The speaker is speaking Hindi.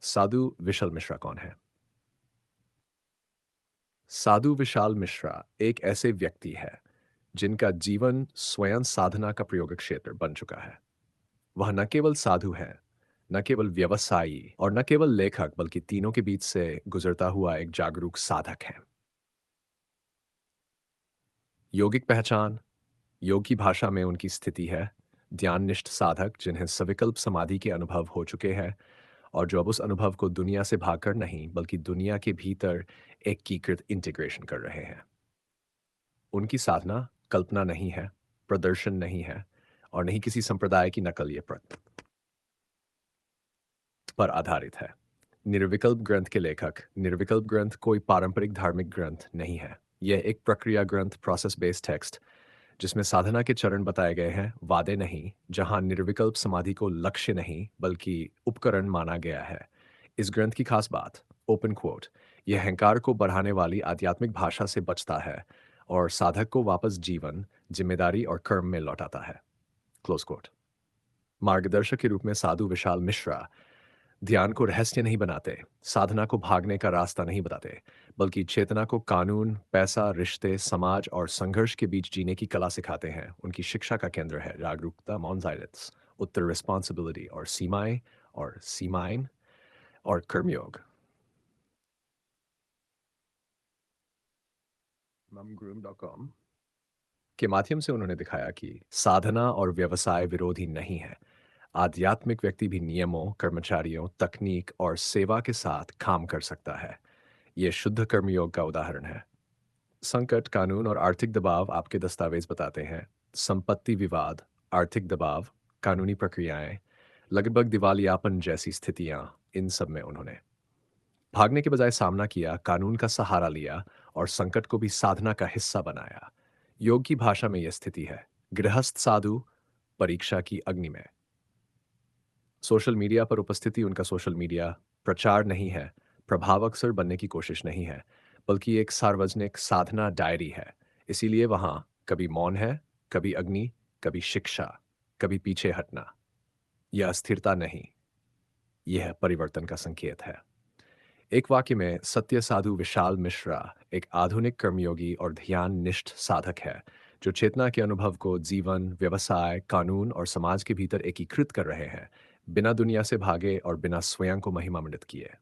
साधु विशाल मिश्रा कौन है? साधु विशाल मिश्रा एक ऐसे व्यक्ति है जिनका जीवन स्वयं साधना का प्रयोग क्षेत्र बन चुका है। वह न केवल साधु है, न केवल व्यवसायी और न केवल लेखक बल्कि तीनों के बीच से गुजरता हुआ एक जागरूक साधक है। योगिक पहचान, योग की भाषा में उनकी स्थिति है ध्याननिष्ठ साधक जिन्हें सविकल्प समाधि के अनुभव हो चुके हैं और जो अब उस अनुभव को दुनिया से भागकर नहीं बल्कि दुनिया के भीतर एकीकृत इंटीग्रेशन कर रहे हैं। उनकी साधना कल्पना नहीं है, प्रदर्शन नहीं है और नहीं किसी संप्रदाय की नकल ये पर आधारित है। निर्विकल्प ग्रंथ के लेखक, निर्विकल्प ग्रंथ कोई पारंपरिक धार्मिक ग्रंथ नहीं है। यह एक प्रक्रिया ग्रंथ, प्रोसेस बेस्ड टेक्स्ट जिसमें साधना के चरण बताए गए हैं, वादे नहीं, जहां निर्विकल्प समाधि को लक्ष्य नहीं बल्कि उपकरण माना गया है। इस ग्रंथ की खास बात, ओपन क्वोट, यह अहंकार को बढ़ाने वाली आध्यात्मिक भाषा से बचता है और साधक को वापस जीवन, जिम्मेदारी और कर्म में लौटाता है। Close quote. मार्गदर्शक के रूप में साधु विशाल मिश्रा ध्यान को रहस्य नहीं बनाते, साधना को भागने का रास्ता नहीं बताते, बल्कि चेतना को कानून, पैसा, रिश्ते, समाज और संघर्ष के बीच जीने की कला सिखाते हैं। उनकी शिक्षा का केंद्र है जागरूकता, नॉन-वायलेंस, उत्तर रिस्पॉन्सिबिलिटी और सीमाएं और कर्मयोग। mumgroom.com के माध्यम से उन्होंने दिखाया कि साधना और व्यवसाय विरोधी नहीं है। आध्यात्मिक व्यक्ति भी नियमों, कर्मचारियों, तकनीक और सेवा के साथ काम कर सकता है। ये शुद्ध कर्मयोग का उदाहरण है। संकट, कानून और आर्थिक दबाव आपके दस्तावेज बताते हैं। संपत्ति विवाद, आर्थिक दबाव, कानूनी प्रक्रियाएं, लगभग दिवालियापन जैसी स्थितियां, इन सब में उन्होंने भागने के बजाय सामना किया, कानून का सहारा लिया और संकट को भी साधना का हिस्सा बनाया। योग की भाषा में यह स्थिति है गृहस्थ साधु परीक्षा की अग्नि में। सोशल मीडिया पर उपस्थिति उनका सोशल मीडिया प्रचार नहीं है, प्रभाव अक्सर बनने की कोशिश नहीं है, बल्कि एक सार्वजनिक साधना डायरी है। इसीलिए वहां कभी मौन है, कभी अग्नि, कभी शिक्षा, कभी पीछे हटना। यह अस्थिरता नहीं, यह परिवर्तन का संकेत है। एक वाक्य में सत्य साधु विशाल मिश्रा एक आधुनिक कर्मयोगी और ध्यान निष्ठ साधक है जो चेतना के अनुभव को जीवन, व्यवसाय, कानून और समाज के भीतर एकीकृत कर रहे हैं, बिना दुनिया से भागे और बिना स्वयं को महिमामंडित किए।